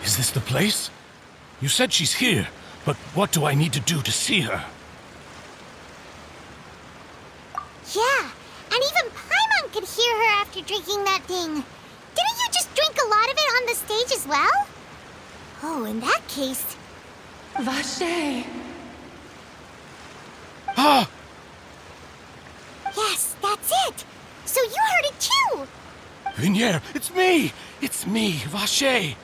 Is this the place? You said she's here, but what do I need to do to see her? Yeah, and even Paimon could hear her after drinking that thing. Didn't you just drink a lot of it on the stage as well? Oh, in that case... Vache! Ah! Yes, that's it! So you heard it too! Vinier, it's me! It's me, Vache!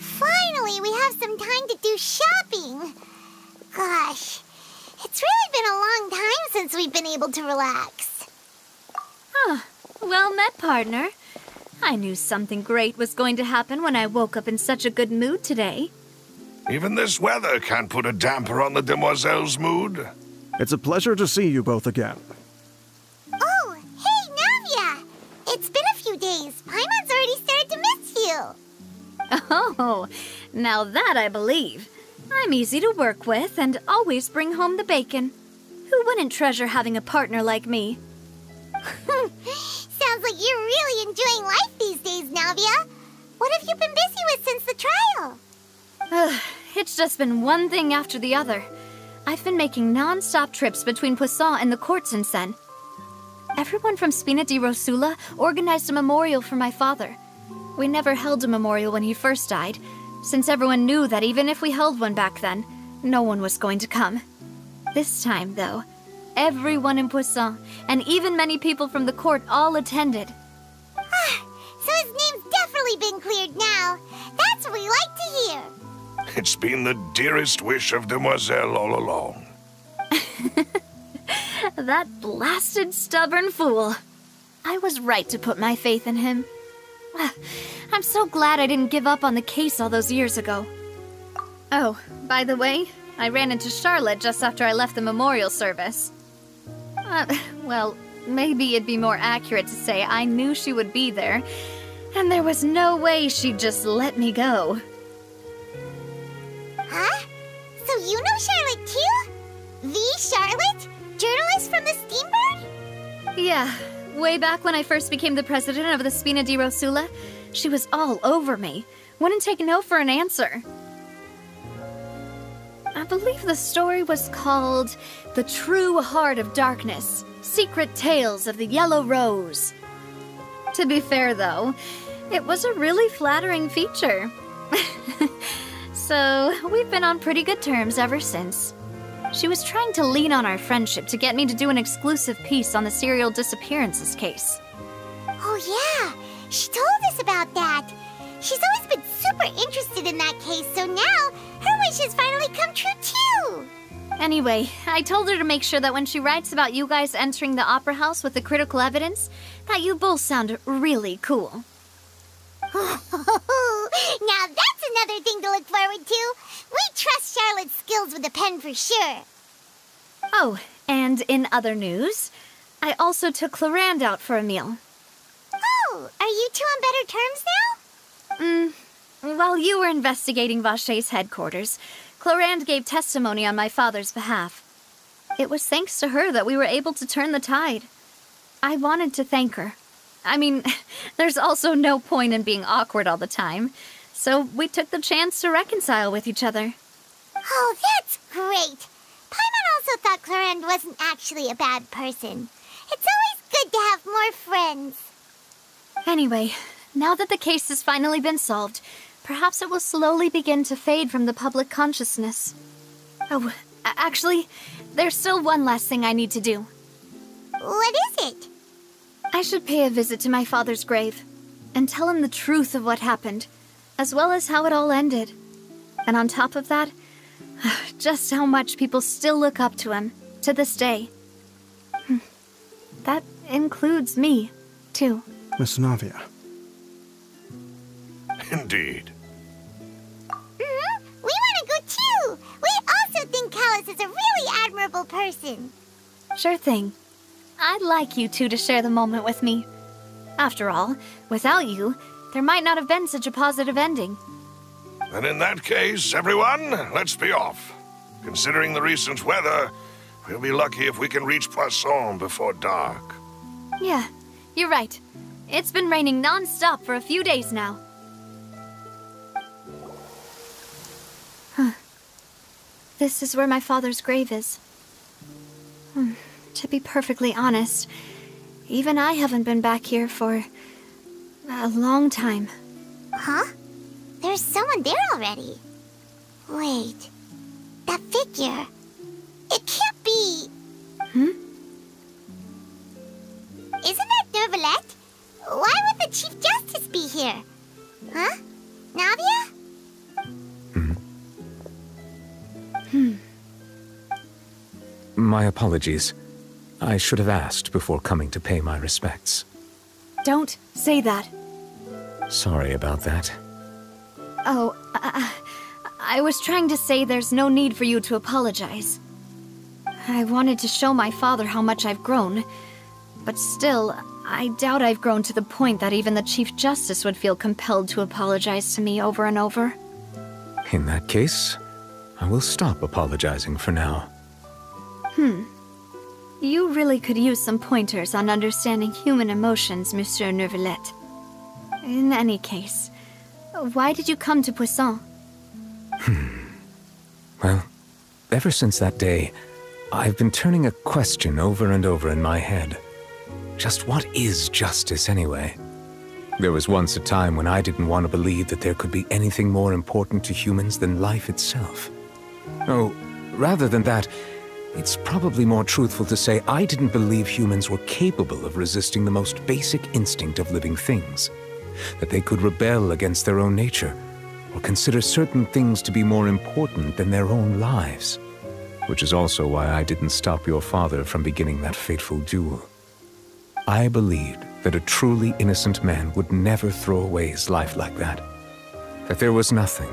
Finally, we have some time to do shopping. Gosh, it's really been a long time since we've been able to relax. Huh. Well met, partner. I knew something great was going to happen when I woke up in such a good mood today. Even this weather can't put a damper on the demoiselle's mood. It's a pleasure to see you both again. Oh, hey, Navia! It's been a few days. Paimon's already started to miss you. Oh, now that I believe. I'm easy to work with and always bring home the bacon. Who wouldn't treasure having a partner like me? Sounds like you're really enjoying life these days, Navia. What have you been busy with since the trial? It's just been one thing after the other. I've been making non-stop trips between Poisson and the court since then. Everyone from Spina di Rosula organized a memorial for my father. We never held a memorial when he first died, since everyone knew that even if we held one back then, no one was going to come. This time, though, everyone in Poisson, and even many people from the court, all attended. So his name's definitely been cleared now. That's what we like to hear. It's been the dearest wish of Demoiselle all along. That blasted stubborn fool. I was right to put my faith in him. I'm so glad I didn't give up on the case all those years ago. Oh, by the way, I ran into Charlotte just after I left the memorial service. Well, maybe it'd be more accurate to say I knew she would be there, and there was no way she'd just let me go. Huh? So you know Charlotte too? The Charlotte? Journalist from the Steambird? Yeah, way back when I first became the president of the Spina di Rosula, she was all over me. Wouldn't take no for an answer. I believe the story was called The True Heart of Darkness, Secret Tales of the Yellow Rose. To be fair, though, it was a really flattering feature. So, we've been on pretty good terms ever since. She was trying to lean on our friendship to get me to do an exclusive piece on the serial disappearances case. Oh yeah, she told us about that. She's always been super interested in that case, so now her wish has finally come true too. Anyway, I told her to make sure that when she writes about you guys entering the opera house with the critical evidence, that you both sound really cool. Now that's another thing to look forward to. We trust Charlotte's skills with a pen for sure. Oh, and in other news, I also took Clarande out for a meal. Oh, are you two on better terms now? While you were investigating Vache's headquarters, Clarande gave testimony on my father's behalf. It was thanks to her that we were able to turn the tide. I wanted to thank her. I mean, there's also no point in being awkward all the time, so we took the chance to reconcile with each other. Oh, that's great. Paimon also thought Clarande wasn't actually a bad person. It's always good to have more friends. Anyway, now that the case has finally been solved, perhaps it will slowly begin to fade from the public consciousness. Oh, actually, there's still one last thing I need to do. What is it? I should pay a visit to my father's grave and tell him the truth of what happened, as well as how it all ended. And on top of that, just how much people still look up to him to this day. That includes me, too. Miss Navia. Indeed. We want to go too! We also as a really admirable person. Sure thing. I'd like you two to share the moment with me. After all, without you, there might not have been such a positive ending. Then in that case, everyone, let's be off. Considering the recent weather, we'll be lucky if we can reach Poisson before dark. Yeah, you're right. It's been raining non-stop for a few days now. This is where my father's grave is. To be perfectly honest, even I haven't been back here for a long time. Huh? There's someone there already. Wait, that figure. It can't be. Isn't that Neuvillette? Why would the Chief Justice be here? Huh? Navia? My apologies. I should have asked before coming to pay my respects. Don't say that. Sorry about that. Oh, I was trying to say there's no need for you to apologize. I wanted to show my father how much I've grown, but still, I doubt I've grown to the point that even the Chief Justice would feel compelled to apologize to me over and over. In that case, I will stop apologizing for now. You really could use some pointers on understanding human emotions, Monsieur Neuvillette. In any case, why did you come to Poisson? Well, ever since that day, I've been turning a question over and over in my head. Just what is justice anyway? There was once a time when I didn't want to believe that there could be anything more important to humans than life itself. Oh, rather than that, it's probably more truthful to say I didn't believe humans were capable of resisting the most basic instinct of living things. That they could rebel against their own nature, or consider certain things to be more important than their own lives. Which is also why I didn't stop your father from beginning that fateful duel. I believed that a truly innocent man would never throw away his life like that. That there was nothing,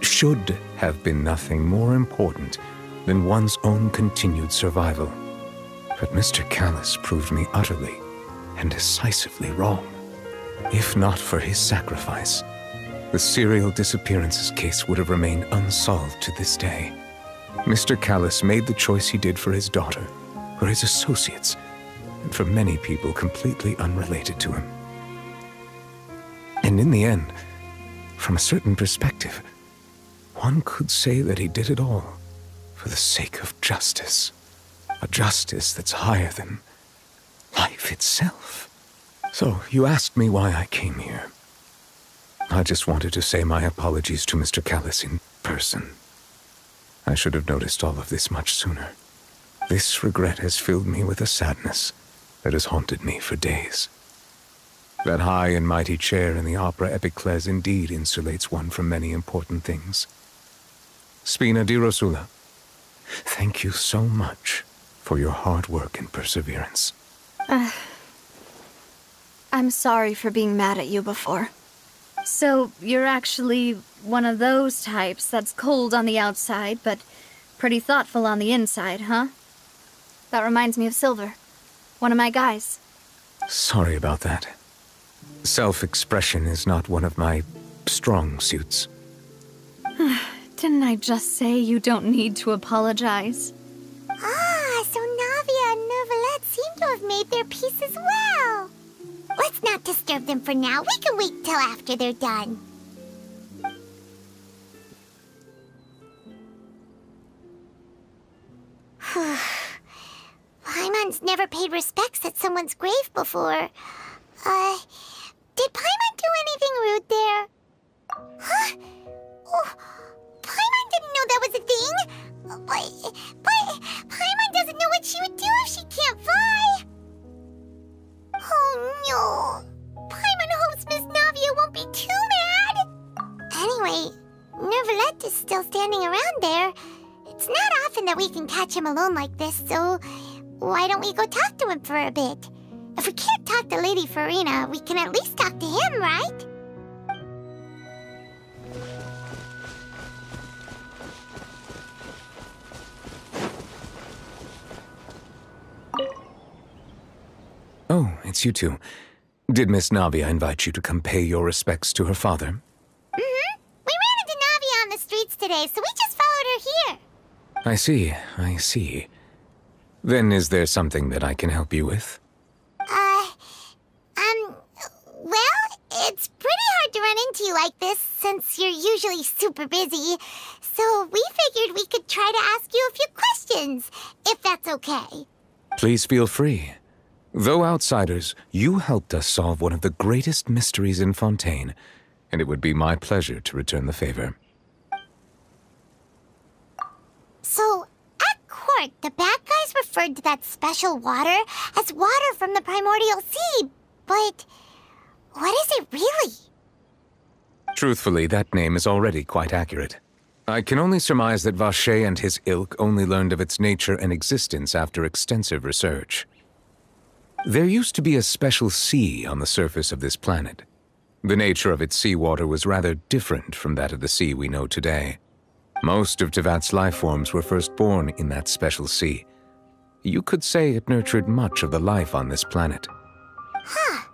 should have been nothing more important than one's own continued survival. But Mr. Callas proved me utterly and decisively wrong. If not for his sacrifice, the serial disappearances case would have remained unsolved to this day. Mr. Callas made the choice he did for his daughter, for his associates, and for many people completely unrelated to him. And in the end, from a certain perspective, one could say that he did it all for the sake of justice. A justice that's higher than life itself. So, you asked me why I came here. I just wanted to say my apologies to Mr. Callas in person. I should have noticed all of this much sooner. This regret has filled me with a sadness that has haunted me for days. That high and mighty chair in the Opera Epiclese indeed insulates one from many important things. Spina di Rosula, thank you so much for your hard work and perseverance. I'm sorry for being mad at you before. So, you're actually one of those types that's cold on the outside, but pretty thoughtful on the inside, huh? That reminds me of Silver, one of my guys. Sorry about that. Self-expression is not one of my strong suits. Didn't I just say you don't need to apologize? Ah, so Navia and Neuvillette seem to have made their peace as well. Let's not disturb them for now. We can wait till after they're done. Paimon's never paid respects at someone's grave before. Did Paimon do anything rude there? Huh? Oh, Paimon didn't know that was a thing. But Paimon doesn't know what she would do if she can't fly. Oh no. Paimon hopes Miss Navia won't be too mad. Anyway, Neuvillette is still standing around there. It's not often that we can catch him alone like this, so why don't we go talk to him for a bit? If we can't talk to Lady Farina, we can at least talk to him, right? Oh, it's you two. Did Miss Navia invite you to come pay your respects to her father? Mm-hmm. We ran into Navia on the streets today, so we just followed her here. I see. Then is there something that I can help you with? Well, it's pretty hard to run into you like this, since you're usually super busy. So we figured we could try to ask you a few questions, if that's okay. Please feel free. Though outsiders, you helped us solve one of the greatest mysteries in Fontaine, and it would be my pleasure to return the favor. So, at court, the bad guys referred to that special water as water from the Primordial Sea, but what is it really? Truthfully, that name is already quite accurate. I can only surmise that Vacher and his ilk only learned of its nature and existence after extensive research. There used to be a special sea on the surface of this planet. The nature of its seawater was rather different from that of the sea we know today. Most of Tevat's life forms were first born in that special sea. You could say it nurtured much of the life on this planet. Huh.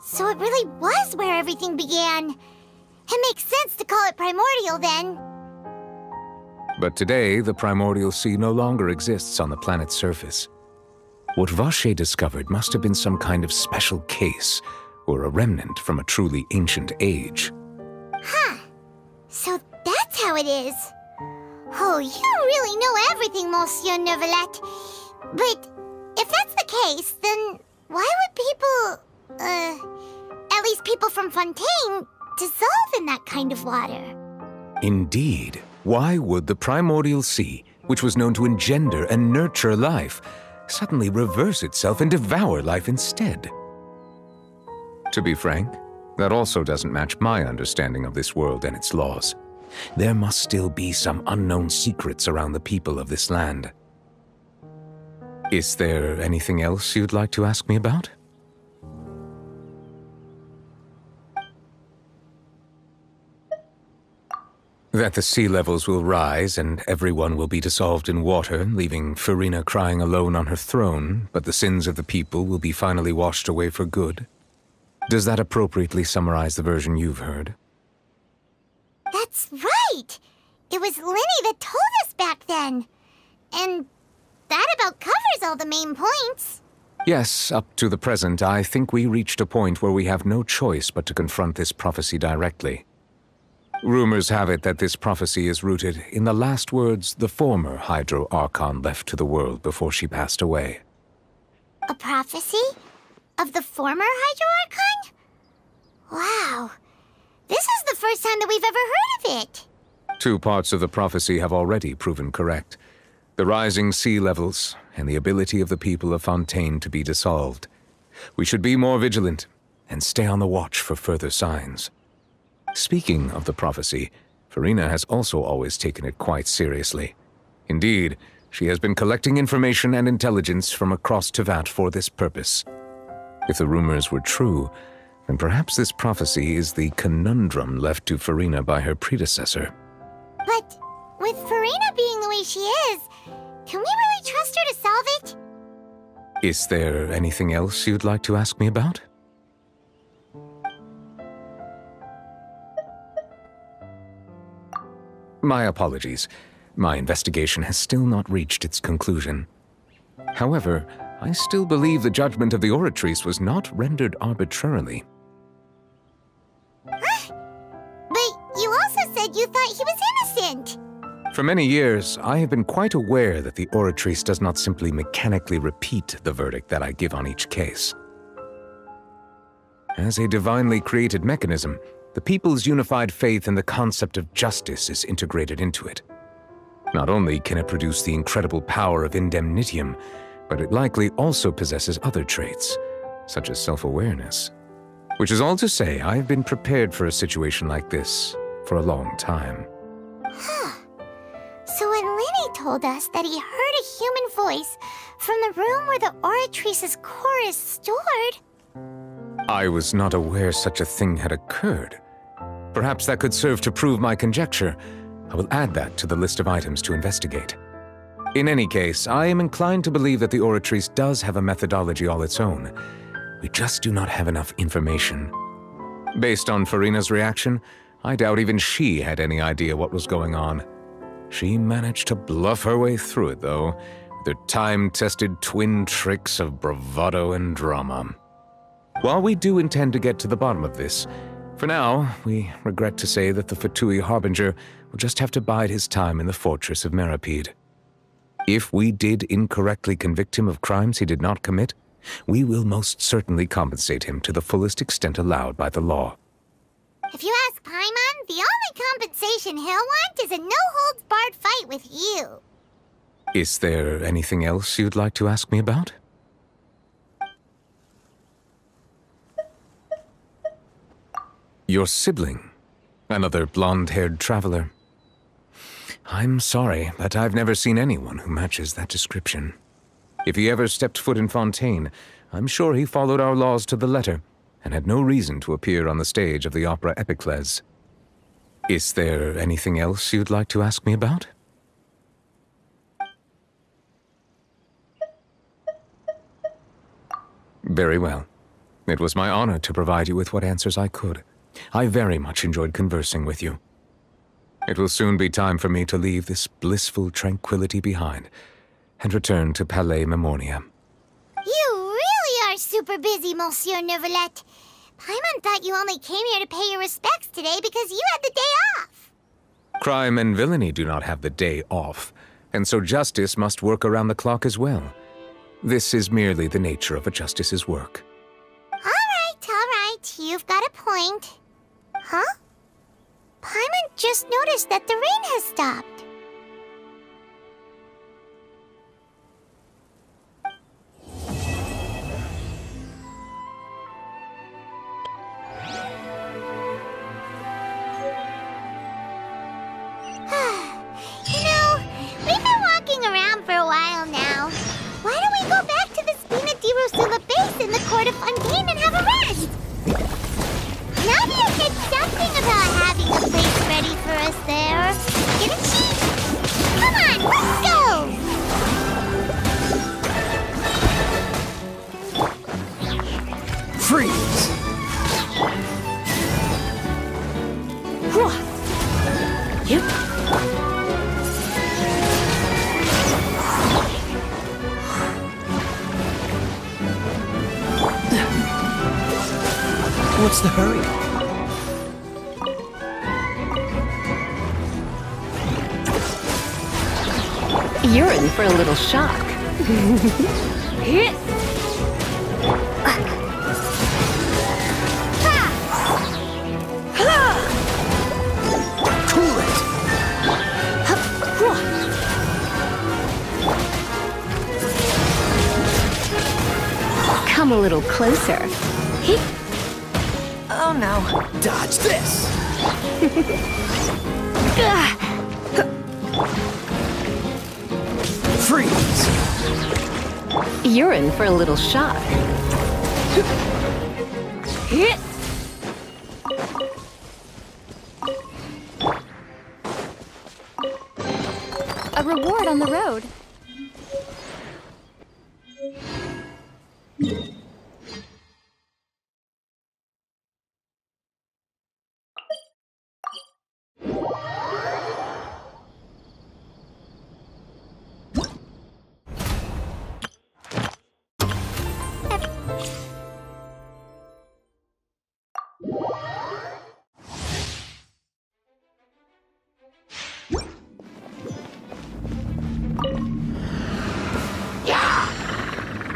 So it really was where everything began. It makes sense to call it primordial then. But today, the Primordial Sea no longer exists on the planet's surface. What Vacher discovered must have been some kind of special case, or a remnant from a truly ancient age. Huh. So that's how it is. Oh, you really know everything, Monsieur Neuvillette. But if that's the case, then why would people, at least people from Fontaine, dissolve in that kind of water? Indeed. Why would the Primordial Sea, which was known to engender and nurture life, suddenly reverse itself and devour life instead? To be frank, that also doesn't match my understanding of this world and its laws. There must still be some unknown secrets around the people of this land. Is there anything else you'd like to ask me about? That the sea levels will rise and everyone will be dissolved in water, leaving Furina crying alone on her throne, but the sins of the people will be finally washed away for good. Does that appropriately summarize the version you've heard? That's right! It was Linny that told us back then. And that about covers all the main points. Yes, up to the present, I think we reached a point where we have no choice but to confront this prophecy directly. Rumors have it that this prophecy is rooted in the last words the former Hydro Archon left to the world before she passed away. A prophecy? Of the former Hydro Archon? Wow. This is the first time that we've ever heard of it. Two parts of the prophecy have already proven correct. The rising sea levels and the ability of the people of Fontaine to be dissolved. We should be more vigilant and stay on the watch for further signs. Speaking of the prophecy, Furina has also always taken it quite seriously. Indeed, she has been collecting information and intelligence from across Tevat for this purpose. If the rumors were true, then perhaps this prophecy is the conundrum left to Furina by her predecessor. But with Furina being the way she is, can we really trust her to solve it? Is there anything else you'd like to ask me about? My apologies. My investigation has still not reached its conclusion. However, I still believe the judgment of the Oratrice was not rendered arbitrarily. Huh? But you also said you thought he was innocent. For many years, I have been quite aware that the Oratrice does not simply mechanically repeat the verdict that I give on each case. As a divinely created mechanism, the people's unified faith in the concept of justice is integrated into it. Not only can it produce the incredible power of indemnitium, but it likely also possesses other traits, such as self-awareness. Which is all to say, I have been prepared for a situation like this for a long time. Huh. So when Linny told us that he heard a human voice from the room where the Oratrice's core is stored... I was not aware such a thing had occurred. Perhaps that could serve to prove my conjecture. I will add that to the list of items to investigate. In any case, I am inclined to believe that the Oratrice does have a methodology all its own, We just do not have enough information. Based on Farina's reaction, I doubt even she had any idea what was going on. She managed to bluff her way through it, though, with her time-tested twin tricks of bravado and drama. While we do intend to get to the bottom of this, for now, we regret to say that the Fatui Harbinger will just have to bide his time in the fortress of Meripede. If we did incorrectly convict him of crimes he did not commit, we will most certainly compensate him to the fullest extent allowed by the law. If you ask Paimon, the only compensation he'll want is a no-holds-barred fight with you. Is there anything else you'd like to ask me about? Your sibling, another blonde-haired traveler. I'm sorry, but I've never seen anyone who matches that description. If he ever stepped foot in Fontaine, I'm sure he followed our laws to the letter, and had no reason to appear on the stage of the opera Epicles. Is there anything else you'd like to ask me about? Very well. It was my honor to provide you with what answers I could. I very much enjoyed conversing with you. It will soon be time for me to leave this blissful tranquility behind and return to Palais Memornia. You really are super busy, Monsieur Neuvillette. Paimon thought you only came here to pay your respects today because you had the day off. Crime and villainy do not have the day off, and so justice must work around the clock as well. This is merely the nature of a justice's work. All right, you've got a point. Huh? Paimon just noticed that the rain has stopped. You know, we've been walking around for a while now. Why don't we go back to the Spina di Rosula base in the court of Fontaine and have a rest? Navia said something about having a place ready for us there. Didn't she? Come on, let's go! Freeze! Yep. What's the hurry? You're in for a little shock. Cool it! Come a little closer. Oh no. Dodge this! Freeze! You're in for a little shock. A reward on the road.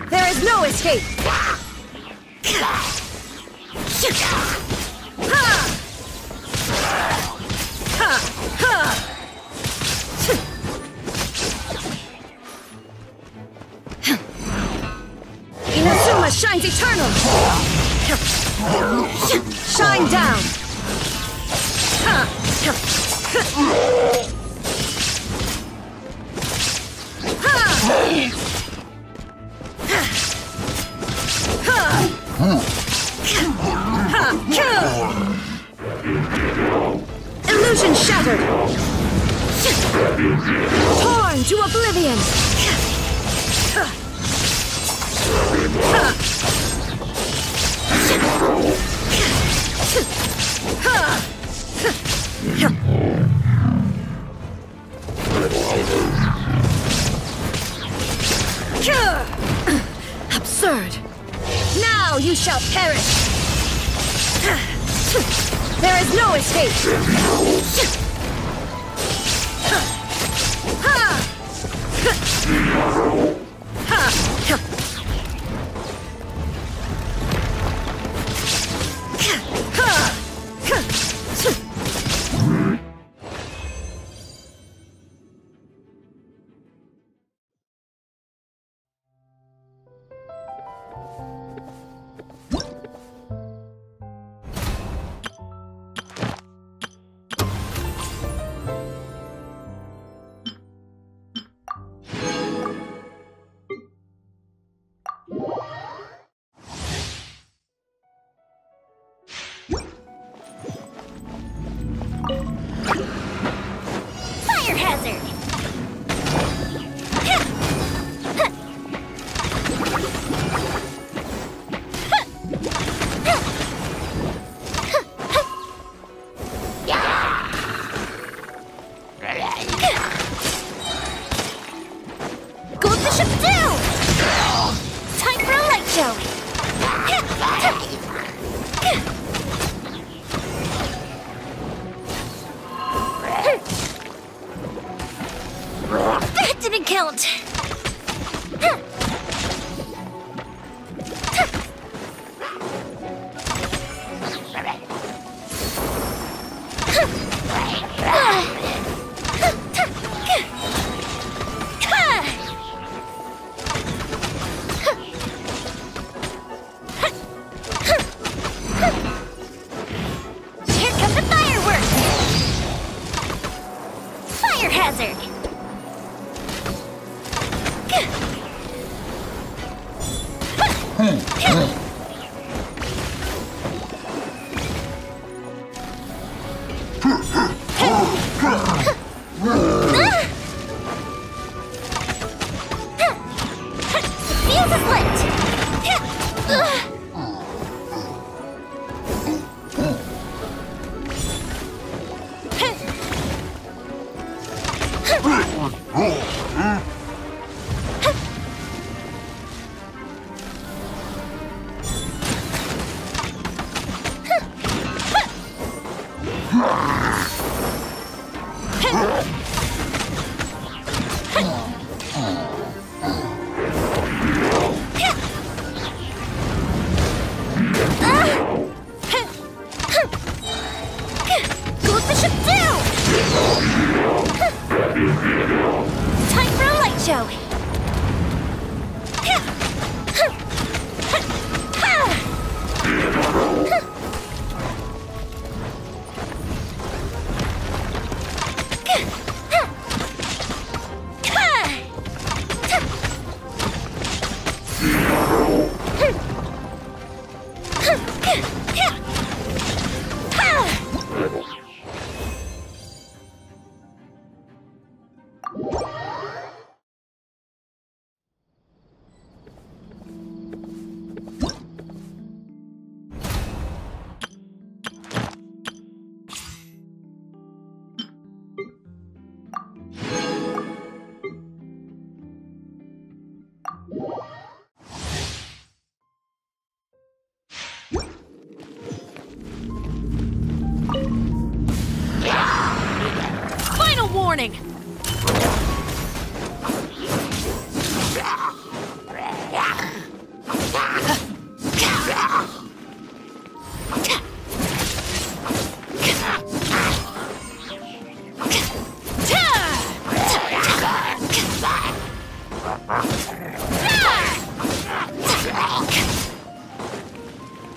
There is no escape! Inazuma shines eternal! Shine down! Illusion shattered! Torn to oblivion! Absurd! Now you shall perish! There is no escape! That didn't count! Warning!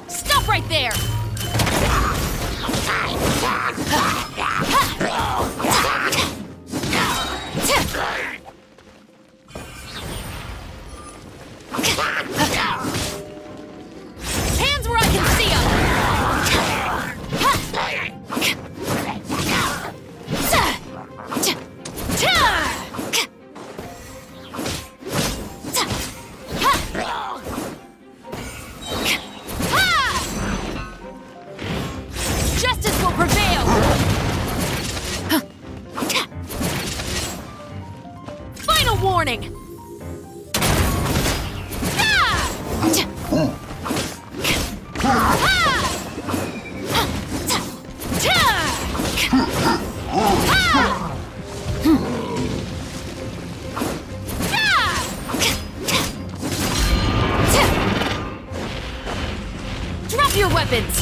Stop right there! warning! Drop your weapons!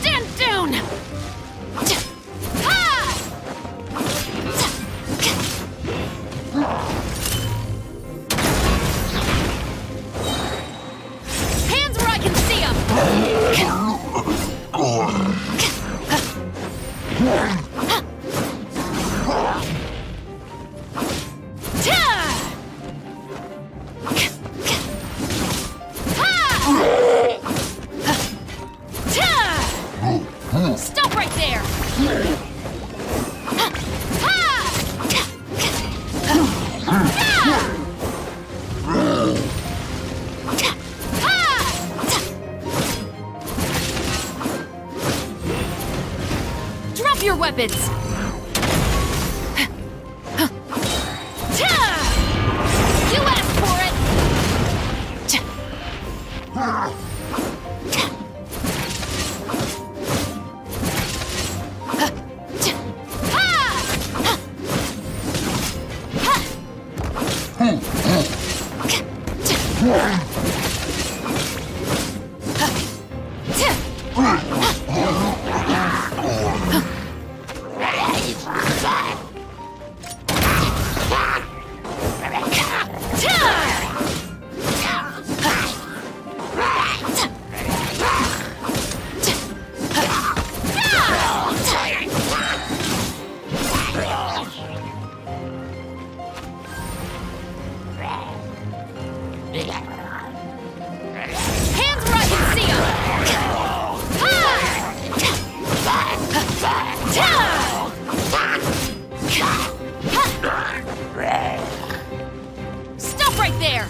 Stand down! Hands where I can see them! Stop right there! Drop your weapons! You asked for it! Hands where I can see them! Stop right there!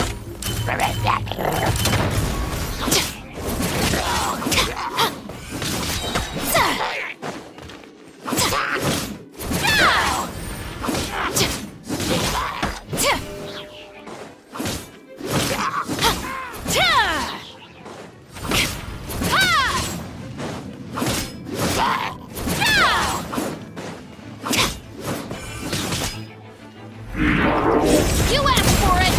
You asked for it!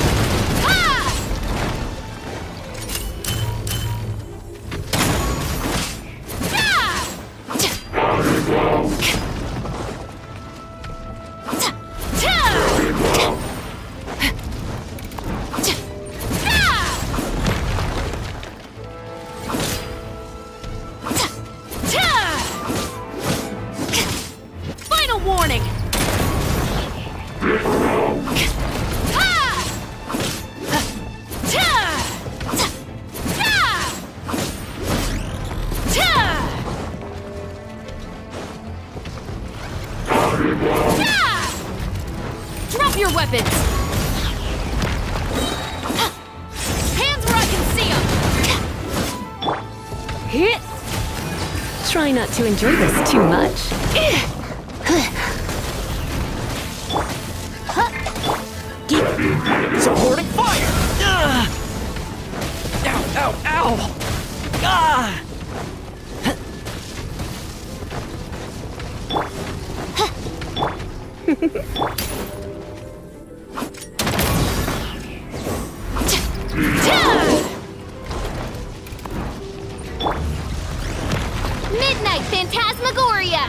Final warning! Drop your weapons! Hands where I can see them! Try not to enjoy this too much. Supporting fire! Ow, ow, ow! Ah! Midnight Phantasmagoria!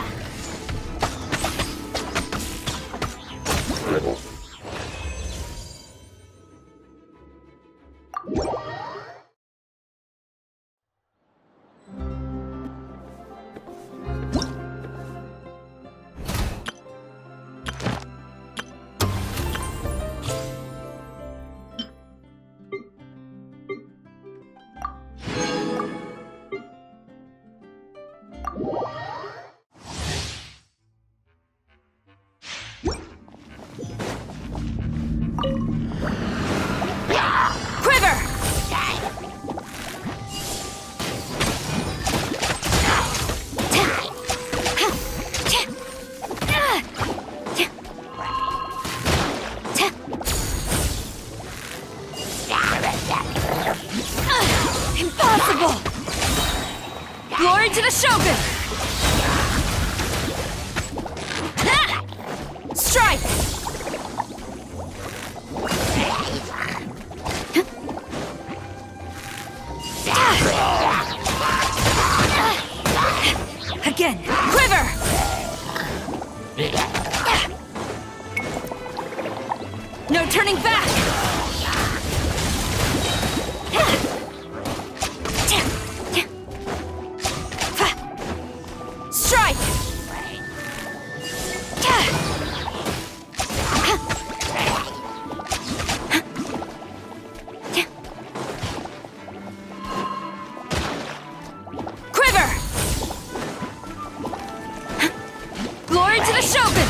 Glory to the Shogun! Strike! Again! Quiver! No turning back! Strike! Quiver! Glory to the Shogun!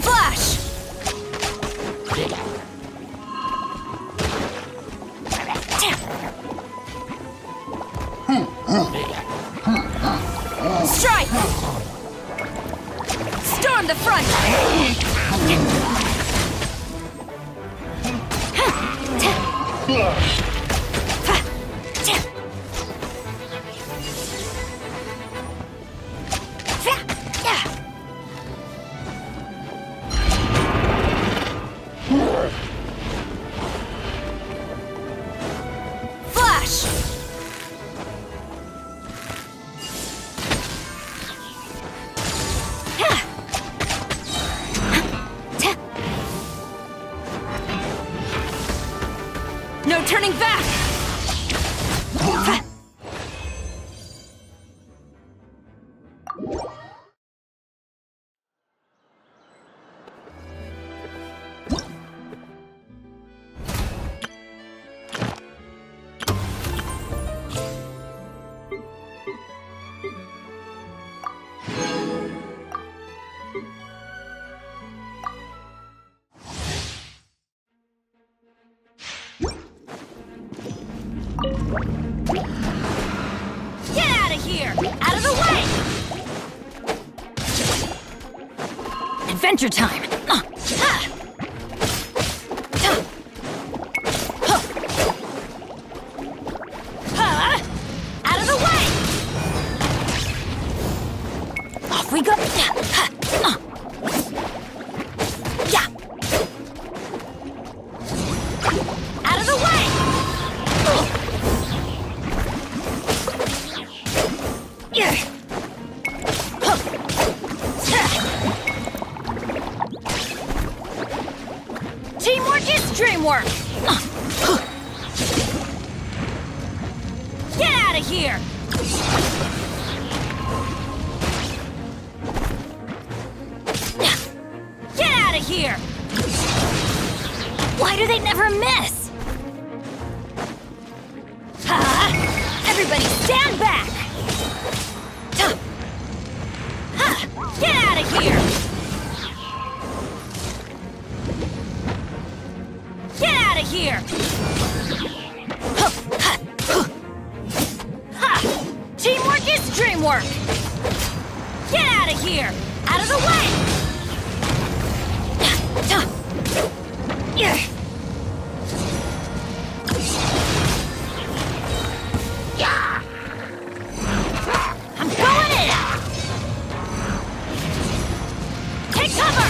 Flash! Strike! Storm the front! Flash! No turning back! Get out of here! Out of the way! Adventure time! Out of the way! Off we go! Yeah! Out of the way! Teamwork is dreamwork! Get out of here! Get out of here! Why do they never miss? Everybody stand back! Get out of here! Get out of here! Teamwork is dreamwork! Get out of here! Out of the way! I'm going in! Take cover!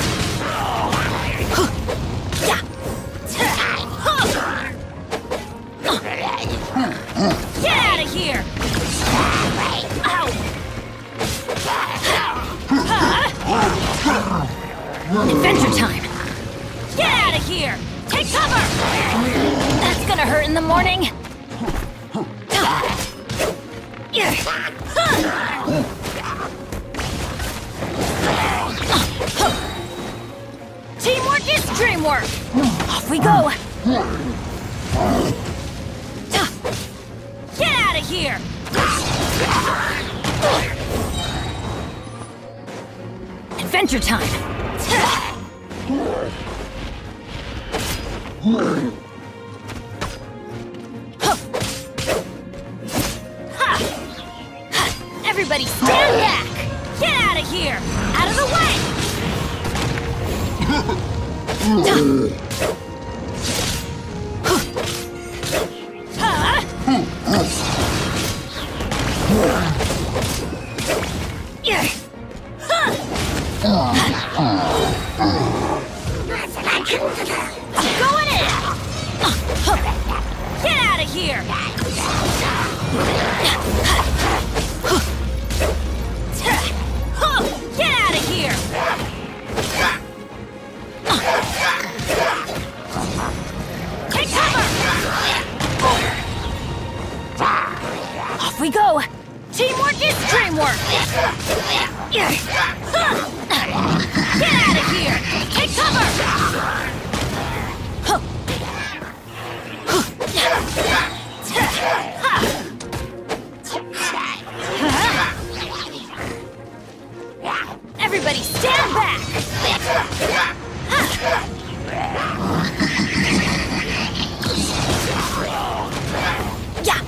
Get out of here! Ow! Adventure time! Get out of here! Take cover! That's gonna hurt in the morning! Teamwork is dreamwork! Off we go! Get out of here! Adventure time! Everybody stand back! Get out of here! Out of the way! Going in! Get out of here! Get out of here! Take cover! Off we go! Teamwork is dreamwork! Get out of here! Take cover! Everybody stand back! Yeah!